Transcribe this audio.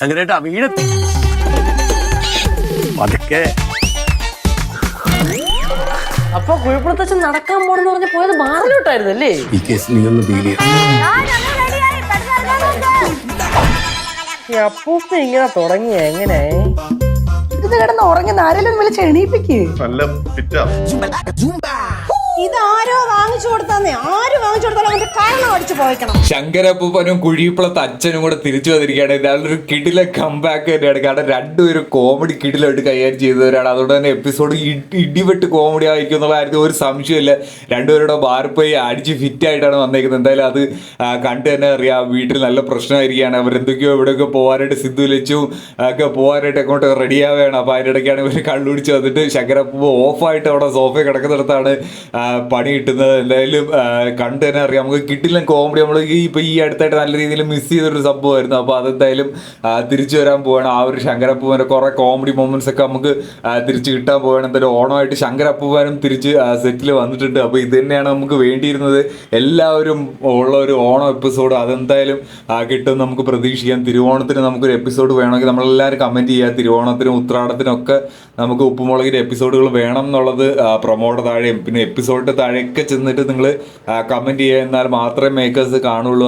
ശങ്കരേട്ടാ വീട് പതുക്കെ. അപ്പൊ കുഴപ്പത്തച്ഛൻ നടക്കാൻ പോണെന്ന് പറഞ്ഞ് പോയത് ബാറിലോട്ടായിരുന്നു അല്ലേ? ഈ കേസ് നീ ഒന്ന് ഡീൽ ചെയ്യാം. അപ്പൂപ്പ ഇങ്ങനെ തുടങ്ങി എങ്ങനെ ഇത് കിടന്ന് ഉറങ്ങുന്ന ആരെങ്കിലും വിളിച്ച് എണീപ്പിക്ക്. നല്ല ഫിറ്റാ. ഇത് ആരോ വാങ്ങിച്ചു കൊടുത്താന്നേ, ആര് വാങ്ങിച്ചു കൊടുത്താലും അവന്റെ കാരണം അടിച്ചു പോയിക്കണം. ശങ്കരപ്പൂപ്പനും കുഴിപ്പളത്ത് അച്ഛനും കൂടെ തിരിച്ചു വന്നിരിക്കുകയാണ്. ഇതാളൊരു കിടില കംബാക്ക് തന്നെയാണ്. കാരണം രണ്ടുപേരും കോമഡി കിടിലായിട്ട് കൈകാര്യം ചെയ്തവരാണ്. അതുകൊണ്ട് തന്നെ എപ്പിസോഡ് ഇടിവെട്ട് കോമഡി ആയിരിക്കും എന്നുള്ള കാര്യത്തിൽ ഒരു സംശയമില്ല. രണ്ടുപേരുടെ ബാർപ്പോയി അടിച്ച് ഫിറ്റായിട്ടാണ് വന്നേക്കുന്നത്. എന്തായാലും അത് കണ്ടു തന്നെ അറിയാം. വീട്ടിൽ നല്ല പ്രശ്നമായിരിക്കുകയാണ്. അവരെന്തൊക്കെയോ ഇവിടെയൊക്കെ പോകാനായിട്ട് സിദ്ധു ലച്ചും ഒക്കെ പോകാനായിട്ട് അങ്ങോട്ട് റെഡിയാവുകയാണ്. അപ്പോൾ അതിൻ്റെ ഇടയ്ക്കാണ് ഇവർ കള്ളുപിടിച്ച് വന്നിട്ട് ശങ്കരപ്പൂപ്പ് ഓഫായിട്ട് അവിടെ സോഫയിൽ കിടക്കുന്നിടത്താണ് പണി കിട്ടുന്നത്. എന്തായാലും കണ്ടു തന്നെ അറിയാം. നമുക്ക് കിട്ടില്ല കോമഡി. നമ്മൾ ഇപ്പോൾ ഈ അടുത്തായിട്ട് നല്ല രീതിയിൽ മിസ് ചെയ്തൊരു സംഭവമായിരുന്നു. അപ്പോൾ അതെന്തായാലും തിരിച്ചു വരാൻ പോവുകയാണ്. ആ ഒരു ശങ്കരപ്പൂവൻ്റെ കുറേ കോമഡി മൊമെൻറ്റ്സ് ഒക്കെ നമുക്ക് തിരിച്ച് കിട്ടാൻ പോവുകയാണ്. എന്തായാലും ഓണമായിട്ട് ശങ്കരപ്പൂവാനും തിരിച്ച് സെറ്റിൽ വന്നിട്ടുണ്ട്. അപ്പോൾ ഇത് തന്നെയാണ് നമുക്ക് വേണ്ടിയിരുന്നത്. എല്ലാവരും ഉള്ള ഒരു ഓണം എപ്പിസോഡ് അതെന്തായാലും കിട്ടും നമുക്ക് പ്രതീക്ഷിക്കാം. തിരുവോണത്തിന് നമുക്കൊരു എപ്പിസോഡ് വേണമെങ്കിൽ നമ്മളെല്ലാവരും കമൻറ്റ് ചെയ്യുക. തിരുവോണത്തിനും ഉത്രാടത്തിനൊക്കെ നമുക്ക് ഉപ്പുമുളകിൻ്റെ എപ്പിസോഡുകൾ വേണം എന്നുള്ളത് പ്രൊമോയുടെ താഴെയും പിന്നെ എപ്പിസോഡിൻ്റെ താഴെയൊക്കെ ചെന്നിട്ട് നിങ്ങൾ കമൻറ്റ് ചെയ്യുക. എന്നാൽ മാത്രമേ മേക്കേഴ്സ് കാണുള്ളൂ.